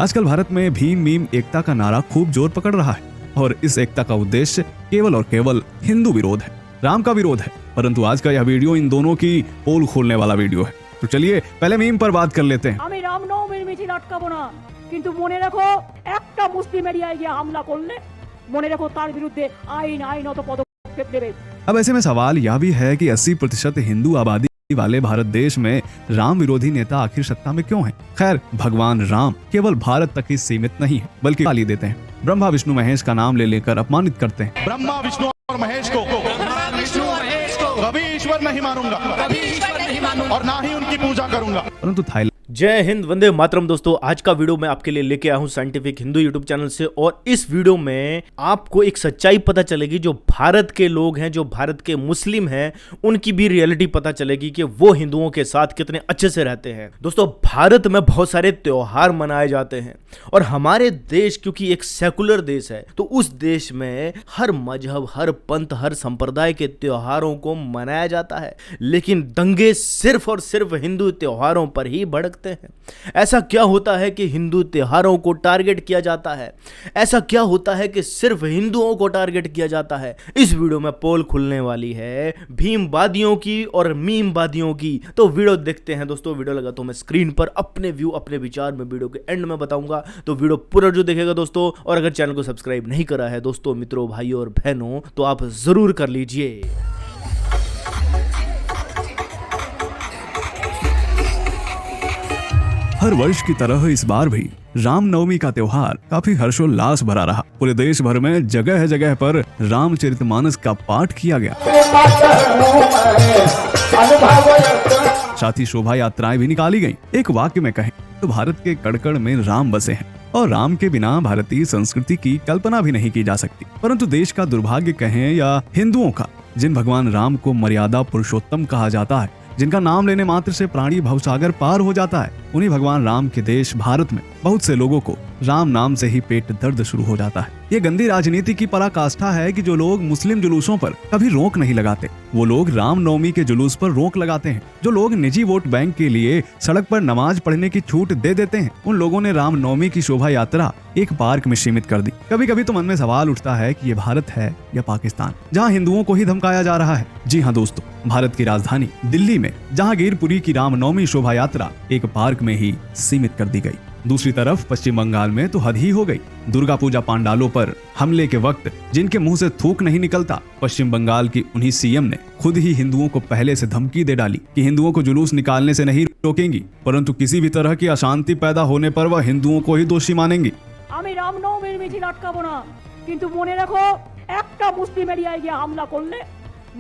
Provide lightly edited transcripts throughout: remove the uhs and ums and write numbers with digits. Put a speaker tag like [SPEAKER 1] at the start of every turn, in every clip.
[SPEAKER 1] आजकल भारत में भीम मीम एकता का नारा खूब जोर पकड़ रहा है और इस एकता का उद्देश्य केवल और केवल हिंदू विरोध है, राम का विरोध है। परंतु आज का यह वीडियो इन दोनों की पोल खोलने वाला वीडियो है। तो चलिए पहले मीम पर बात कर लेते हैं।
[SPEAKER 2] আমি রামনবমীর মিছিল আটকাবো না, কিন্তু মনে রাখো একটা মুসলিম এরিয়ায় গিয়ে হামলা করলে মনে রাখো তার বিরুদ্ধে আইনত পদক্ষেপ নেবে।
[SPEAKER 1] अब ऐसे में सवाल यह भी है कि 80% हिंदू आबादी वाले भारत देश में राम विरोधी नेता आखिर सत्ता में क्यों हैं? खैर, भगवान राम केवल भारत तक ही सीमित नहीं है, बल्कि गाली देते हैं, ब्रह्मा विष्णु महेश का नाम ले लेकर अपमानित करते हैं।
[SPEAKER 3] ब्रह्मा विष्णु और महेश को कभी ईश्वर नहीं मानूंगा, और ना ही उनकी पूजा करूंगा।
[SPEAKER 1] परंतु थाईलैंड
[SPEAKER 4] जय हिंद, वंदे मातरम। दोस्तों, आज का वीडियो मैं आपके लिए लेके आया हूं साइंटिफिक हिंदू यूट्यूब चैनल से, और इस वीडियो में आपको एक सच्चाई पता चलेगी। जो भारत के लोग हैं, जो भारत के मुस्लिम हैं, उनकी भी रियलिटी पता चलेगी कि वो हिंदुओं के साथ कितने अच्छे से रहते हैं। दोस्तों, भारत में बहुत सारे त्योहार मनाए जाते हैं, और हमारे देश क्योंकि एक सेकुलर देश है, तो उस देश में हर मजहब, हर पंथ, हर संप्रदाय के त्योहारों को मनाया जाता है। लेकिन दंगे सिर्फ और सिर्फ हिंदू त्योहारों पर ही भड़कते हैं। ऐसा क्या होता है कि हिंदू त्योहारों को टारगेट किया जाता है? ऐसा क्या होता है कि सिर्फ हिंदुओं को टारगेट किया जाता है? इस वीडियो में पोल खुलने वाली है भीमवादियों की और मीमवादियों की। तो वीडियो देखते हैं दोस्तों। वीडियो लगा तो मैं स्क्रीन पर अपने व्यू, अपने विचार में वीडियो के एंड में बताऊंगा। तो वीडियो पूरा जो देखेगा दोस्तों, और अगर चैनल को सब्सक्राइब नहीं करा है दोस्तों, मित्रों, भाइयों और बहनों, तो आप जरूर कर लीजिए।
[SPEAKER 1] हर वर्ष की तरह इस बार भी रामनवमी का त्योहार काफी हर्षोल्लास भरा रहा। पूरे देश भर में जगह जगह पर रामचरितमानस का पाठ किया गया। साथ ही शोभा यात्राएं भी निकाली गईं। एक वाक्य में कहें तो भारत के कड़कड़ में राम बसे हैं, और राम के बिना भारतीय संस्कृति की कल्पना भी नहीं की जा सकती। परंतु देश का दुर्भाग्य कहें या हिंदुओं का, जिन भगवान राम को मर्यादा पुरुषोत्तम कहा जाता है, जिनका नाम लेने मात्र से प्राणी भवसागर पार हो जाता है, उन्हीं भगवान राम के देश भारत में बहुत से लोगों को राम नाम से ही पेट दर्द शुरू हो जाता है। ये गंदी राजनीति की पराकाष्ठा है कि जो लोग मुस्लिम जुलूसों पर कभी रोक नहीं लगाते, वो लोग रामनवमी के जुलूस पर रोक लगाते हैं। जो लोग निजी वोट बैंक के लिए सड़क पर नमाज पढ़ने की छूट दे देते हैं, उन लोगों ने रामनवमी की शोभा यात्रा एक पार्क में सीमित कर दी। कभी कभी तो मन में सवाल उठता है कि ये भारत है या पाकिस्तान, जहाँ हिंदुओं को ही धमकाया जा रहा है। जी हाँ दोस्तों, भारत की राजधानी दिल्ली में जहांगीरपुरी की रामनवमी शोभा यात्रा एक पार्क में ही सीमित कर दी गई। दूसरी तरफ पश्चिम बंगाल में तो हद ही हो गई। दुर्गा पूजा पंडालों पर हमले के वक्त जिनके मुंह से थूक नहीं निकलता, पश्चिम बंगाल की उन्हीं सीएम ने खुद ही हिंदुओं को पहले से धमकी दे डाली कि हिंदुओं को जुलूस निकालने से नहीं रोकेंगी, परंतु किसी भी तरह की अशांति पैदा होने पर वह हिंदुओं को ही दोषी मानेंगी।
[SPEAKER 2] আমি রামনবমীর মিছিল আটকাবো না, কিন্তু মনে রাখো একটা মুসলিম এরিয়ায় গিয়ে হামলা করলে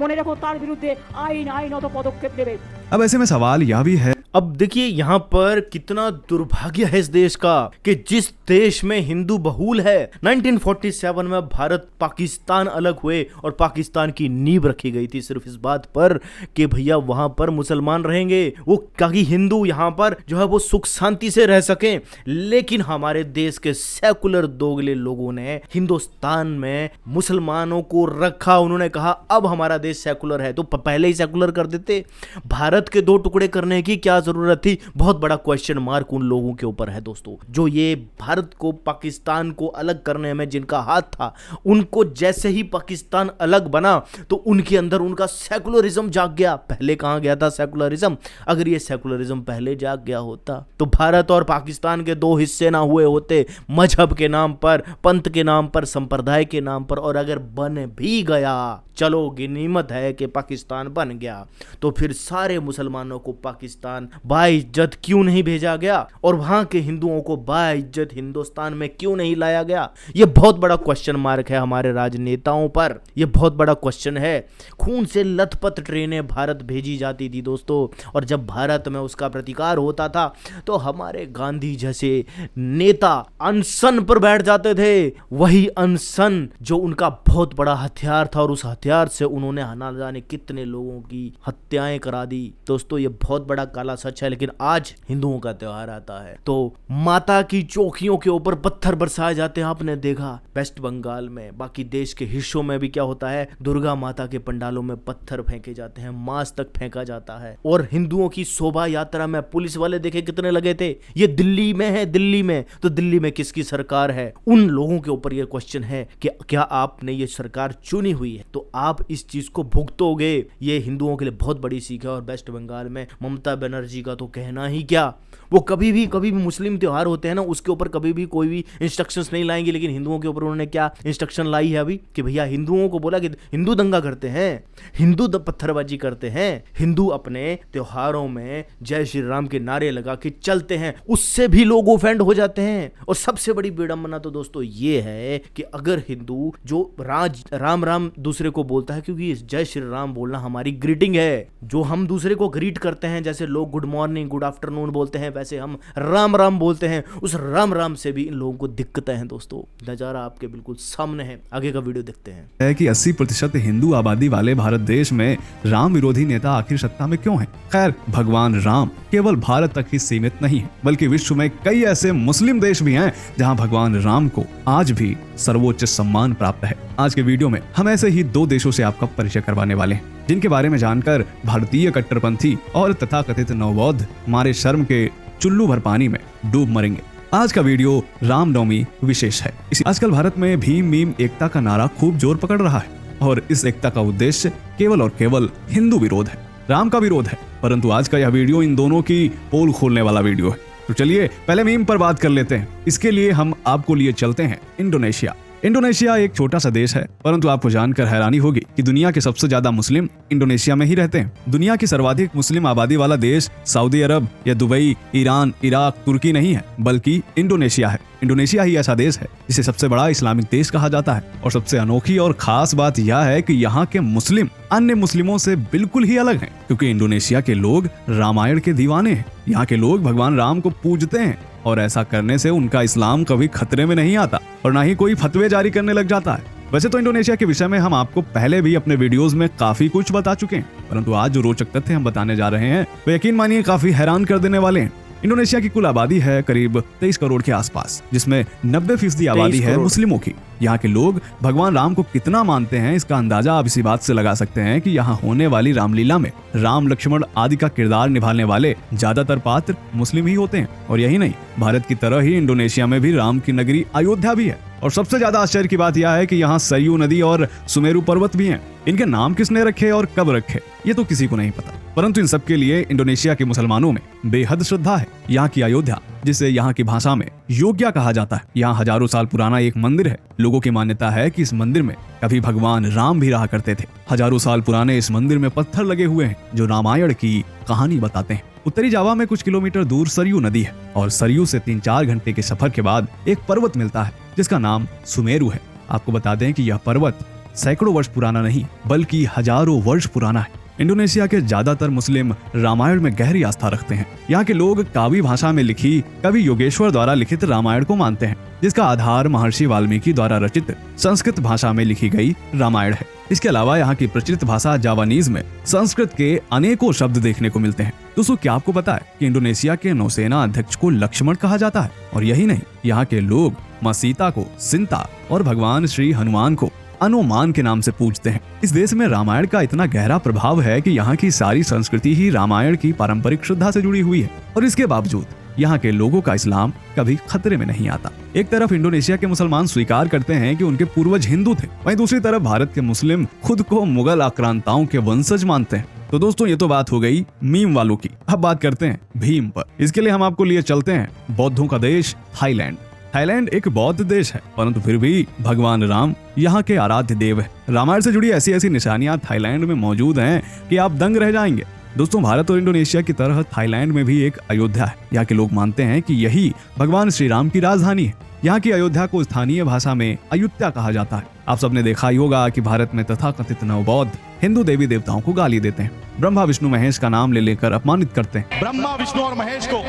[SPEAKER 2] মনে রাখো তার বিরুদ্ধে আইনত পদক্ষেপ নেবে।
[SPEAKER 1] अब ऐसे में सवाल यह भी है,
[SPEAKER 4] अब देखिए यहाँ पर कितना दुर्भाग्य है इस देश का कि जिस देश में हिंदू बहुल है, 1947 में भारत पाकिस्तान अलग हुए और पाकिस्तान की नींव रखी गई थी सिर्फ इस बात पर कि भैया वहां पर मुसलमान रहेंगे, वो ताकि हिंदू यहाँ पर जो है वो सुख शांति से रह सकें। लेकिन हमारे देश के सेकुलर दोगले लोगों ने हिंदुस्तान में मुसलमानों को रखा। उन्होंने कहा अब हमारा देश सेकुलर है, तो पहले ही सेकुलर कर देते। भारत के दो टुकड़े करने की क्या जरूरत थी? बहुत बड़ा क्वेश्चन मार्क उन लोगों के ऊपर है दोस्तों, जो ये भारत को, पाकिस्तान को अलग करने में जिनका हाथ था। उनको जैसे ही पाकिस्तान अलग बना तो उनके अंदर उनका सेकुलरिज्म जाग गया। पहले कहां गया था सेकुलरिज्म? अगर ये सेकुलरिज्म पहले जाग गया होता तो भारत और पाकिस्तान के दो हिस्से ना हुए होते, मजहब के नाम पर, पंथ के नाम पर, संप्रदाय के नाम पर। और अगर बन भी गया, चलो गिनीमत है कि पाकिस्तान बन गया, तो फिर सारे मुसलमानों को पाकिस्तान बाइज्जत क्यों नहीं भेजा गया, और वहां के हिंदुओं को बाइज्जत हिंदुस्तान में क्यों नहीं लाया गया? यह बहुत बड़ा क्वेश्चन मार्क है हमारे राजनेताओं पर। यह बहुत बड़ा क्वेश्चन है। खून से लथपथ ट्रेनें भारत भेजी जाती थी दोस्तों, और जब भारत में उसका प्रतिकार होता था तो हमारे गांधी जैसे नेता अनशन पर बैठ जाते थे। वही अनशन जो उनका बहुत बड़ा हथियार था, और उस हथियार से उन्होंने ना जाने कितने लोगों की हत्याएं करा दी। दोस्तों, ये बहुत बड़ा काला सच है, लेकिन आज हिंदुओं का त्योहार आता है तो माता की चौकियों के ऊपर पत्थर बरसाए जाते हैं। आपने देखा वेस्ट बंगाल में, बाकी देश के हिस्सों में भी क्या होता है, दुर्गा माता के पंडालों में पत्थर फेंके जाते हैं, मांस तक फेंका जाता है। और हिंदुओं की शोभा यात्रा में पुलिस वाले देखे कितने लगे थे। ये दिल्ली में है, दिल्ली में, तो दिल्ली में किसकी सरकार है? उन लोगों के ऊपर ये क्वेश्चन है कि क्या आपने ये सरकार चुनी हुई है तो आप इस चीज को भुगतोगे। ये हिंदुओं के लिए बहुत बड़ी सीख है। और वेस्ट बंगाल में ममता बनर्जी का तो कहना ही क्या, वो कभी भी मुस्लिम त्योहार होते हैं ना, उसके ऊपर कभी भी कोई भी इंस्ट्रक्शंस नहीं लाएंगे, लेकिन हिंदुओं के ऊपर उन्होंने क्या इंस्ट्रक्शन लाई है अभी कि भैया हिंदुओं को बोला कि हिंदू दंगा करते हैं, हिंदू पत्थरबाजी करते हैं, हिंदू अपने त्योहारों में जय श्री राम के नारे लगा के चलते हैं, उससे भी लोग ऑफेंड हो जाते हैं। और सबसे बड़ी विडंबना तो दोस्तों ये है कि अगर हिंदू जो राम राम दूसरे को बोलता है, क्योंकि जय श्री राम बोलना हमारी ग्रीटिंग है, जो हम दूसरे को ग्रीट करते हैं, जैसे लोग गुड मॉर्निंग गुड आफ्टरनून बोलते हैं वैसे हम राम राम बोलते हैं, उस राम राम से भी इन लोगों को दिक्कतें हैं। दोस्तों नजारा आपके बिल्कुल सामने है, आगे का वीडियो देखते हैं।
[SPEAKER 1] है कि 80% हिंदू आबादी वाले भारत देश में राम विरोधी नेता आखिर सत्ता में क्यों हैं? खैर, भगवान राम केवल भारत तक ही सीमित नहीं है, बल्कि विश्व में कई ऐसे मुस्लिम देश भी हैं जहां भगवान राम को आज भी सर्वोच्च सम्मान प्राप्त है। आज के वीडियो में हम ऐसे ही 2 देशों से आपका परिचय करवाने वाले हैं, जिनके बारे में जानकर भारतीय कट्टरपंथी और तथाकथित नवबौद्ध हमारे शर्म के चुल्लू भर पानी में डूब मरेंगे। आज का वीडियो रामनवमी विशेष है। आजकल भारत में भीम मीम एकता का नारा खूब जोर पकड़ रहा है और इस एकता का उद्देश्य केवल और केवल हिंदू विरोध है, राम का विरोध है। परंतु आज का यह वीडियो इन दोनों की पोल खोलने वाला वीडियो है। तो चलिए पहले मीम पर बात कर लेते हैं। इसके लिए हम आपको लिए चलते हैं इंडोनेशिया। इंडोनेशिया एक छोटा सा देश है, परंतु आपको जानकर हैरानी होगी कि दुनिया के सबसे ज्यादा मुस्लिम इंडोनेशिया में ही रहते हैं। दुनिया की सर्वाधिक मुस्लिम आबादी वाला देश सऊदी अरब या दुबई, ईरान, इराक, तुर्की नहीं है, बल्कि इंडोनेशिया है। इंडोनेशिया ही ऐसा देश है जिसे सबसे बड़ा इस्लामिक देश कहा जाता है। और सबसे अनोखी और खास बात यह है कि यहाँ के मुस्लिम अन्य मुस्लिमों से बिल्कुल ही अलग हैं, क्योंकि इंडोनेशिया के लोग रामायण के दीवाने हैं। यहाँ के लोग भगवान राम को पूजते हैं और ऐसा करने से उनका इस्लाम कभी खतरे में नहीं आता और ना ही कोई फतवे जारी करने लग जाता है। वैसे तो इंडोनेशिया के विषय में हम आपको पहले भी अपने वीडियोस में काफी कुछ बता चुके हैं, परंतु आज जो रोचक तथ्य हम बताने जा रहे हैं वो यकीन मानिए काफी हैरान कर देने वाले हैं। इंडोनेशिया की कुल आबादी है करीब 23 करोड़ के आसपास, जिसमें 90% आबादी है मुस्लिमों की। यहाँ के लोग भगवान राम को कितना मानते हैं इसका अंदाजा आप इसी बात से लगा सकते हैं कि यहाँ होने वाली रामलीला में राम लक्ष्मण आदि का किरदार निभाने वाले ज्यादातर पात्र मुस्लिम ही होते हैं। और यही नहीं, भारत की तरह ही इंडोनेशिया में भी राम की नगरी अयोध्या भी है। और सबसे ज्यादा आश्चर्य की बात यह है कि यहाँ सरयू नदी और सुमेरु पर्वत भी हैं। इनके नाम किसने रखे और कब रखे ये तो किसी को नहीं पता, परंतु इन सब के लिए इंडोनेशिया के मुसलमानों में बेहद श्रद्धा है। यहाँ की अयोध्या, जिसे यहाँ की भाषा में योग्या कहा जाता है, यहाँ हजारों साल पुराना एक मंदिर है। लोगों की मान्यता है कि इस मंदिर में कभी भगवान राम भी रहा करते थे। हजारों साल पुराने इस मंदिर में पत्थर लगे हुए हैं जो रामायण की कहानी बताते हैं। उत्तरी जावा में कुछ किलोमीटर दूर सरयू नदी है और सरयू से 3-4 घंटे के सफर के बाद एक पर्वत मिलता है जिसका नाम सुमेरु है। आपको बता दें कि यह पर्वत सैकड़ों वर्ष पुराना नहीं बल्कि हजारों वर्ष पुराना है। इंडोनेशिया के ज्यादातर मुस्लिम रामायण में गहरी आस्था रखते हैं। यहाँ के लोग कावी भाषा में लिखी कवि योगेश्वर द्वारा लिखित रामायण को मानते हैं, जिसका आधार महर्षि वाल्मीकि द्वारा रचित संस्कृत भाषा में लिखी गई रामायण है। इसके अलावा यहाँ की प्रचलित भाषा जावानीज में संस्कृत के अनेकों शब्द देखने को मिलते हैं। दोस्तों, क्या आपको पता है कि इंडोनेशिया के नौसेना अध्यक्ष को लक्ष्मण कहा जाता है? और यही नहीं, यहाँ के लोग माँ सीता को सिंता और भगवान श्री हनुमान को अनुमान के नाम से पूजते हैं। इस देश में रामायण का इतना गहरा प्रभाव है कि यहाँ की सारी संस्कृति ही रामायण की पारंपरिक श्रद्धा से जुड़ी हुई है। और इसके बावजूद यहाँ के लोगों का इस्लाम कभी खतरे में नहीं आता। एक तरफ इंडोनेशिया के मुसलमान स्वीकार करते हैं कि उनके पूर्वज हिंदू थे, वहीं दूसरी तरफ भारत के मुस्लिम खुद को मुगल आक्रांताओं के वंशज मानते हैं। तो दोस्तों, ये तो बात हो गई मीम वालों की। अब बात करते हैं भीम पर। इसके लिए हम आपको लिए चलते हैं बौद्धों का देश थाईलैंड। थाईलैंड एक बौद्ध देश है, परंतु फिर भी भगवान राम यहाँ के आराध्य देव है। रामायण से जुड़ी ऐसी ऐसी निशानियां थाईलैंड में मौजूद हैं कि आप दंग रह जाएंगे। दोस्तों, भारत और इंडोनेशिया की तरह थाईलैंड में भी एक अयोध्या है। यहाँ के लोग मानते हैं कि यही भगवान श्री राम की राजधानी है। यहाँ की अयोध्या को स्थानीय भाषा में अयुत्या कहा जाता है। आप सबने देखा ही होगा कि भारत में तथाकथित नवबौद्ध हिंदू देवी देवताओं को गाली देते हैं, ब्रह्मा विष्णु महेश का नाम ले लेकर अपमानित करते हैं।
[SPEAKER 3] ब्रह्मा विष्णु और महेश को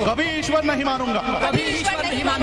[SPEAKER 3] कभी ईश्वर नहीं मानूंगा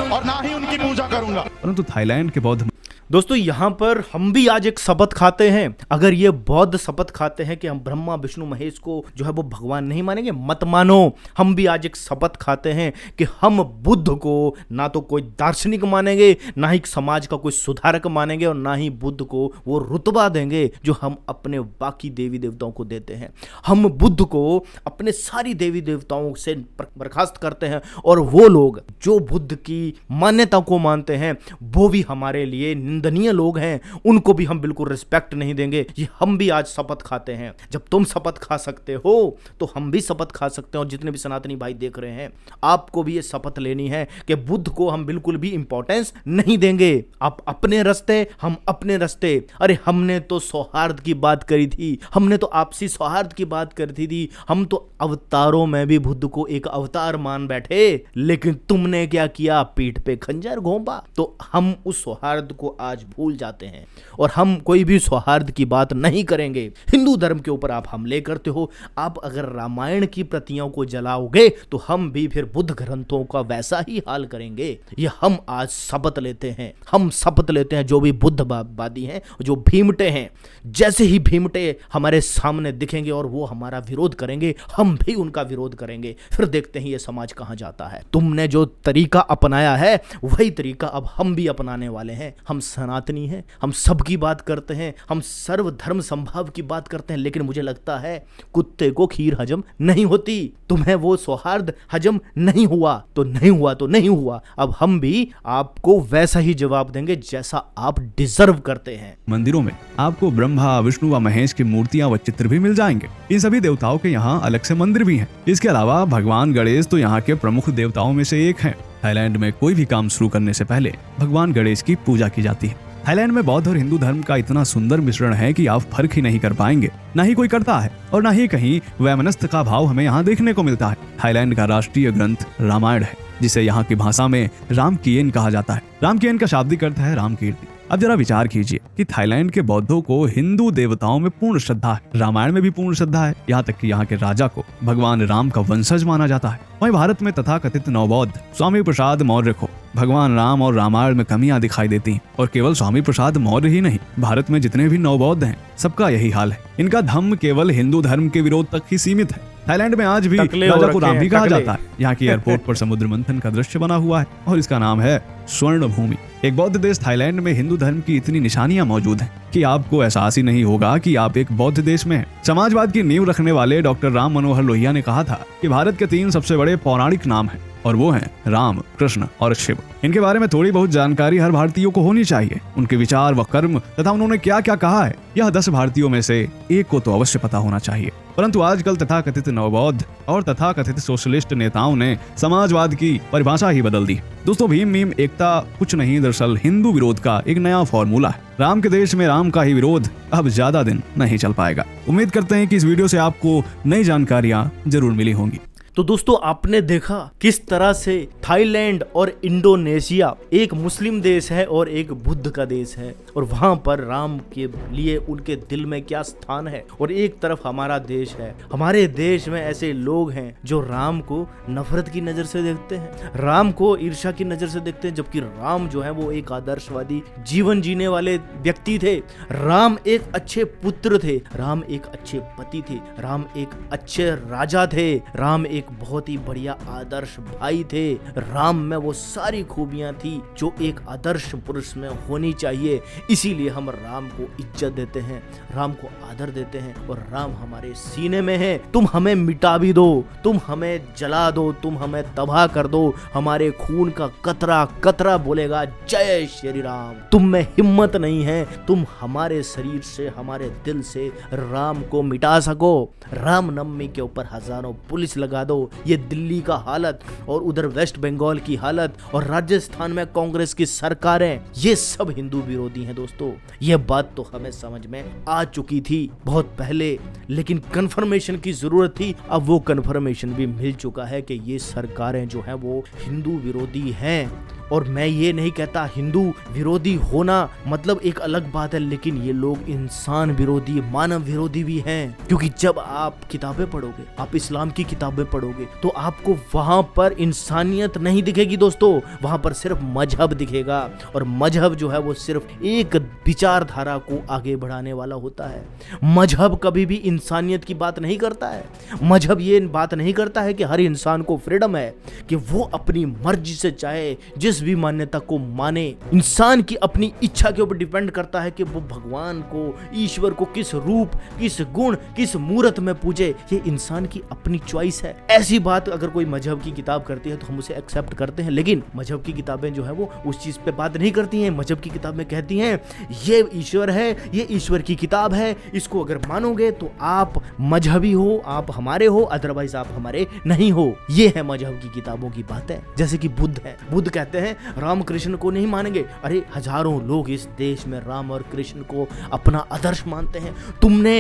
[SPEAKER 3] और ना ही उनकी पूजा करूंगा।
[SPEAKER 1] परंतु थाईलैंड के बौद्ध
[SPEAKER 4] दोस्तों यहाँ पर हम भी आज एक शपथ खाते हैं। अगर ये बौद्ध शपथ खाते हैं कि हम ब्रह्मा विष्णु महेश को जो है वो भगवान नहीं मानेंगे, मत मानो। हम भी आज एक शपथ खाते हैं कि हम बुद्ध को ना तो कोई दार्शनिक मानेंगे, ना ही समाज का कोई सुधारक मानेंगे, और ना ही बुद्ध को वो रुतबा देंगे जो हम अपने बाकी देवी देवताओं को देते हैं। हम बुद्ध को अपने सारी देवी देवताओं से बर्खास्त करते हैं, और वो लोग जो बुद्ध की मान्यता को मानते हैं वो भी हमारे लिए निंदनीय लोग हैं, उनको भी हम बिल्कुल रिस्पेक्ट नहीं देंगे। ये हम भी आज शपथ खाते हैं। जब तुम शपथ खा सकते हो तो हम भी शपथ खा सकते हैं। और जितने भी सनातनी भाई देख रहे हैं, आपको भी ये शपथ लेनी है कि बुद्ध को हम बिल्कुल भी इंपॉर्टेंस नहीं देंगे। आप अपने रास्ते, हम अपने रास्ते। अरे हमने तो सौहार्द की बात करी थी, हमने तो आपसी सौहार्द की बात करी थी। हम तो अवतारों में भी बुद्ध को एक अवतार मान बैठे, लेकिन तुमने क्या किया? पीठ पे खंजर घोंपा। तो हम उस सौहार्द को आज भूल जाते हैं और हम कोई भी सौहार्द की बात नहीं करेंगे। हिंदू धर्म के ऊपर आप हमले करते हो। आप अगर रामायण की प्रतियों को जलाओगे तो हम भी फिर बुद्ध ग्रंथों का वैसा ही हाल करेंगे। ये हम आज शपथ लेते हैं। हम शपथ लेते हैं, जो भी बुद्धवादी हैं, जो भीमटे हैं, जैसे ही भीमटे हमारे सामने दिखेंगे और वो हमारा विरोध करेंगे, हम भी उनका विरोध करेंगे। फिर देखते हैं ये समाज कहां जाता है। तुमने जो तरीका अपनाया है वही तरीका अब हम भी अपनाने वाले हैं। हम सनातनी हैं, हम सबकी बात करते हैं, हम सर्वधर्म संभाव की बात करते हैं, लेकिन मुझे लगता है कुत्ते को खीर हजम नहीं होती। तुम्हें वो सौहार्द हजम नहीं हुआ तो नहीं हुआ तो नहीं हुआ। अब हम भी आपको वैसा ही जवाब देंगे जैसा आप डिजर्व करते हैं।
[SPEAKER 1] मंदिरों में आपको ब्रह्मा विष्णु व महेश की मूर्तियां व चित्र भी मिल जाएंगे। इन सभी देवताओं के यहाँ अलग से मंदिर भी हैं। इसके अलावा भगवान गणेश तो यहाँ के प्रमुख देवताओं में से एक हैं। थाईलैंड में कोई भी काम शुरू करने से पहले भगवान गणेश की पूजा की जाती है। थाईलैंड में बौद्ध और हिंदू धर्म का इतना सुंदर मिश्रण है कि आप फर्क ही नहीं कर पाएंगे। ना ही कोई करता है और ना ही कहीं वैमनस्य का भाव हमें यहाँ देखने को मिलता है। थाईलैंड का राष्ट्रीय ग्रंथ रामायण है, जिसे यहाँ की भाषा में रामकियन कहा जाता है। रामकियन का शाब्दिक अर्थ है राम कीर्ति। अब जरा विचार कीजिए कि थाईलैंड के बौद्धों को हिंदू देवताओं में पूर्ण श्रद्धा है, रामायण में भी पूर्ण श्रद्धा है। यहाँ तक कि यहाँ के राजा को भगवान राम का वंशज माना जाता है। वहीं भारत में तथाकथित नवबौद्ध स्वामी प्रसाद मौर्य को भगवान राम और रामायण में कमियां दिखाई देती हैं। और केवल स्वामी प्रसाद मौर्य ही नहीं, भारत में जितने भी नवबौद्ध हैं सबका यही हाल है। इनका धम्म केवल हिंदू धर्म के विरोध तक ही सीमित है। थाईलैंड में आज भी राजा को राम भी कहा जाता है। यहाँ की एयरपोर्ट पर समुद्र मंथन का दृश्य बना हुआ है और इसका नाम है स्वर्ण भूमि। एक बौद्ध देश थाईलैंड में हिंदू धर्म की इतनी निशानियां मौजूद हैं कि आपको एहसास ही नहीं होगा कि आप एक बौद्ध देश में हैं। समाजवाद की नींव रखने वाले डॉक्टर राम मनोहर लोहिया ने कहा था कि भारत के 3 सबसे बड़े पौराणिक नाम हैं और वो हैं राम, कृष्ण और शिव। इनके बारे में थोड़ी बहुत जानकारी हर भारतीय को होनी चाहिए। उनके विचार व कर्म तथा उन्होंने क्या क्या कहा है, यह 10 भारतीयों में से एक को तो अवश्य पता होना चाहिए। परंतु आजकल तथाकथित नवबौद्ध और तथाकथित सोशलिस्ट नेताओं ने समाजवाद की परिभाषा ही बदल दी। दोस्तों, भीम मीम एकता कुछ नहीं, दरअसल हिंदू विरोध का एक नया फॉर्मूला है। राम के देश में राम का ही विरोध अब ज्यादा दिन नहीं चल पाएगा। उम्मीद करते हैं कि इस वीडियो से आपको नई जानकारियां जरूर मिली होंगी।
[SPEAKER 4] तो दोस्तों, आपने देखा किस तरह से थाईलैंड और इंडोनेशिया एक मुस्लिम देश है और एक बुद्ध का देश है, और वहां पर राम के लिए उनके दिल में क्या स्थान है। और एक तरफ हमारा देश है। हमारे देश में ऐसे लोग हैं जो राम को नफरत की नजर से देखते हैं, राम को ईर्ष्या की नजर से देखते हैं, जबकि राम जो है वो एक आदर्शवादी जीवन जीने वाले व्यक्ति थे। राम एक अच्छे पुत्र थे, राम एक अच्छे पति थे, राम एक अच्छे राजा थे, राम एक बहुत ही बढ़िया आदर्श भाई थे। राम में वो सारी खूबियां थी जो एक आदर्श पुरुष में होनी चाहिए। इसीलिए हम राम को इज्जत देते हैं, राम को आदर देते हैं, और राम हमारे सीने में है। तुम हमें मिटा भी दो, तुम हमें जला दो, तुम हमें तबाह कर दो, हमारे खून का कतरा कतरा बोलेगा जय श्री राम। तुम में हिम्मत नहीं है तुम हमारे शरीर से, हमारे दिल से राम को मिटा सको। रामनवमी के ऊपर हजारों पुलिस लगा दो। ये दिल्ली का हालत, और उधर वेस्ट बंगाल की हालत, और राजस्थान में कांग्रेस की सरकारें, ये सब हिंदू विरोधी हैं। दोस्तों, ये बात तो हमें समझ में आ चुकी थी बहुत पहले, लेकिन कंफर्मेशन की जरूरत थी। अब वो कंफर्मेशन भी मिल चुका है कि ये सरकारें जो हैं वो हिंदू विरोधी हैं। और मैं ये नहीं कहता हिंदू विरोधी होना मतलब एक अलग बात है, लेकिन ये लोग इंसान विरोधी, मानव विरोधी भी हैं। क्योंकि जब आप किताबें पढ़ोगे, आप इस्लाम की किताबें पढ़ोगे, तो आपको वहां पर इंसानियत नहीं दिखेगी दोस्तों, वहां पर सिर्फ मजहब दिखेगा। और मजहब जो है वो सिर्फ एक विचारधारा को आगे बढ़ाने वाला होता है। मजहब कभी भी इंसानियत की बात नहीं करता है। मजहब ये बात नहीं करता है कि हर इंसान को फ्रीडम है कि वो अपनी मर्जी से चाहे जिस भी मान्यता को माने। इंसान की अपनी इच्छा के ऊपर डिपेंड करता है कि वो भगवान को, ईश्वर को किस रूप, किस गुण, किस मूर्त में पूजे। ये इंसान की अपनी चॉइस है। ऐसी बात अगर कोई मजहब की किताब करती है तो हम उसे एक्सेप्ट करते हैं, लेकिन मजहब की किताबें जो है वो उस चीज पे बात नहीं करती हैं। मजहब की किताबें कहती हैं ये ईश्वर है, ये ईश्वर की किताब है, इसको अगर मानोगे तो आप मजहबी हो, आप हमारे हो, अदरवाइज आप हमारे नहीं हो। ये है मजहब की किताबों की बातें। जैसे कि बुद्ध है, बुद्ध कहते हैं राम कृष्ण को नहीं मानेंगे। अरे हजारों लोग इस देश में राम और कृष्ण को अपना आदर्श मानते हैं। तुमने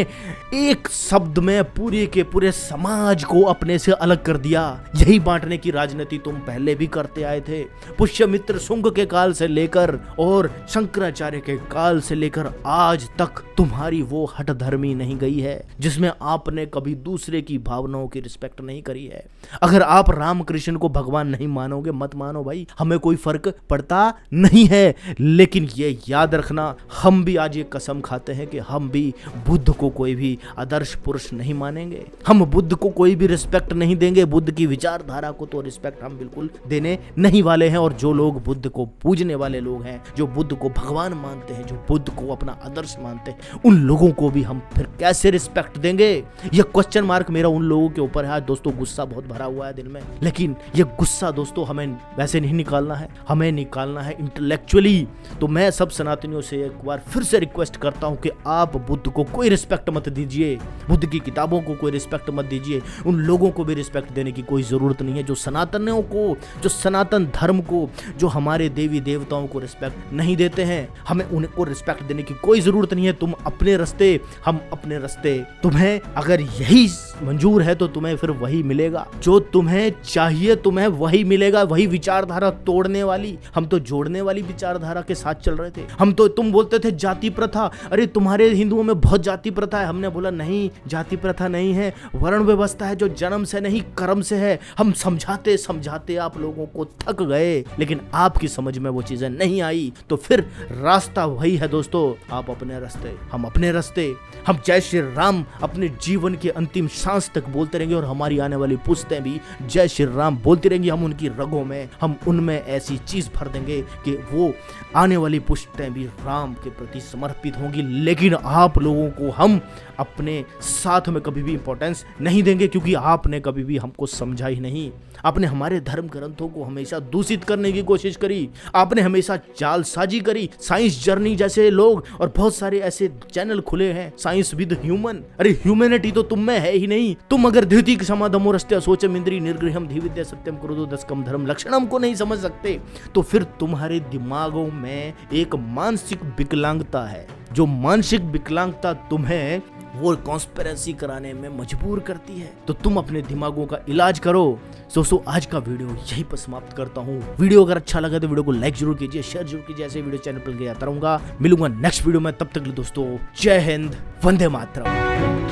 [SPEAKER 4] एक शब्द में पूरे के पूरे समाज को अपने से अलग कर दिया। यही बांटने की राजनीति तुम पहले भी करते आए थे। पुष्यमित्र शुंग के काल से लेकर और शंकराचार्य के काल से लेकर आज तक तुम्हारी वो हट धर्मी नहीं गई है जिसमें आपने कभी दूसरे की भावनाओं की रिस्पेक्ट नहीं करी है। अगर आप राम कृष्ण को भगवान नहीं मानोगे, मत मानो भाई, हमें कोई फर्क पड़ता नहीं है। लेकिन ये याद रखना, हम भी आज ये कसम खाते हैं कि हम भी बुद्ध को कोई भी आदर्श पुरुष नहीं मानेंगे। हम बुद्ध को कोई भी रिस्पेक्ट नहीं देंगे। बुद्ध की विचारधारा को तो रिस्पेक्ट हम बिल्कुल देने नहीं वाले हैं। और जो लोग बुद्ध को पूजने वाले लोग हैं, जो बुद्ध को भगवान मानते हैं, जो बुद्ध को अपना आदर्श मानते हैं, उन लोगों को भी हम फिर कैसे रिस्पेक्ट देंगे? यह क्वेश्चन मार्क मेरा उन लोगों के ऊपर है। दोस्तों गुस्सा बहुत भरा हुआ है दिल में, लेकिन ये गुस्सा दोस्तों हमें वैसे नहीं निकालना है, हमें निकालना है इंटेलेक्चुअली। तो मैं सब सनातनियों से एक बार फिर से रिक्वेस्ट करता हूं कि आप बुद्ध को कोई रिस्पेक्ट मत दीजिए, बुद्ध की किताबों को कोई रिस्पेक्ट मत दीजिए। उन लोगों को भी रिस्पेक्ट देने की कोई जरूरत नहीं है जो सनातनियों को, जो सनातन धर्म को, जो हमारे देवी देवताओं को रिस्पेक्ट नहीं देते हैं। हमें उनको रिस्पेक्ट देने की कोई जरूरत नहीं है। तुम अपने रास्ते, हम अपने रास्ते। तुम्हें अगर यही मंजूर है तो तुम्हें फिर वही मिलेगा जो तुम्हें चाहिए, तुम्हें वही मिलेगा। वही विचारधारा तोड़ने वाली, हम तो जोड़ने वाली विचारधारा के साथ चल रहे थे। हम तो, तुम बोलते थे जाति प्रथा, अरे तुम्हारे हिंदुओं में बहुत जाति प्रथा है। हमने बोला नहीं, जाति प्रथा नहीं है, वर्ण व्यवस्था है जो जन्म से नहीं कर्म से है। हम समझाते समझाते आप लोगों को थक गए, लेकिन आपकी समझ में वो चीजें नहीं आई। तो फिर रास्ता वही है दोस्तों, आप अपने रास्ते, हम अपने रास्ते। हम जय श्री राम अपने जीवन के अंतिम सांस तक बोलते रहेंगे और हमारी आने वाली पुश्तें भी जय श्री राम बोलती रहेंगी। हम उनकी रगों में, हम उनमें ऐसी चीज भर देंगे कि वो आने वाली पुश्तें भी राम के प्रति समर्पित होंगी। लेकिन आप लोगों को हम अपने साथ में कभी भी इंपॉर्टेंस नहीं देंगे, क्योंकि आपने कभी भी हमको समझा ही नहीं। आपने हमारे धर्म ग्रंथों को हमेशा दूषित करने की कोशिश करी। आपने हमेशा जालसाजी करी। साइंस जर्नी जैसे लोग और बहुत सारे ऐसे चैनल खुले हैं, साइंस विद ह्यूमन। अरे ह्यूमैनिटी तो तुम में है ही नहीं। तुम अगर द्वितीय समाधमोरस्त्य सोचम इंद्री निर्गृहम धीविद्या सत्यम क्रोधो दशकम धर्म लक्षणम को नहीं समझ सकते, तो फिर तुम्हारे दिमागों में एक मानसिक विकलांगता है। जो मानसिक विकलांगता तुम्हें वो कॉन्स्पिरेसी कराने में मजबूर करती है। तो तुम अपने दिमागों का इलाज करो। दोस्तों आज का वीडियो यहीं पर समाप्त करता हूँ। वीडियो अगर अच्छा लगा तो वीडियो को लाइक जरूर कीजिए, शेयर जरूर कीजिए। ऐसे वीडियो चैनल पर आता रहूंगा। मिलूंगा नेक्स्ट वीडियो में, तब तक के लिए दोस्तों जय हिंद, वंदे मातरम।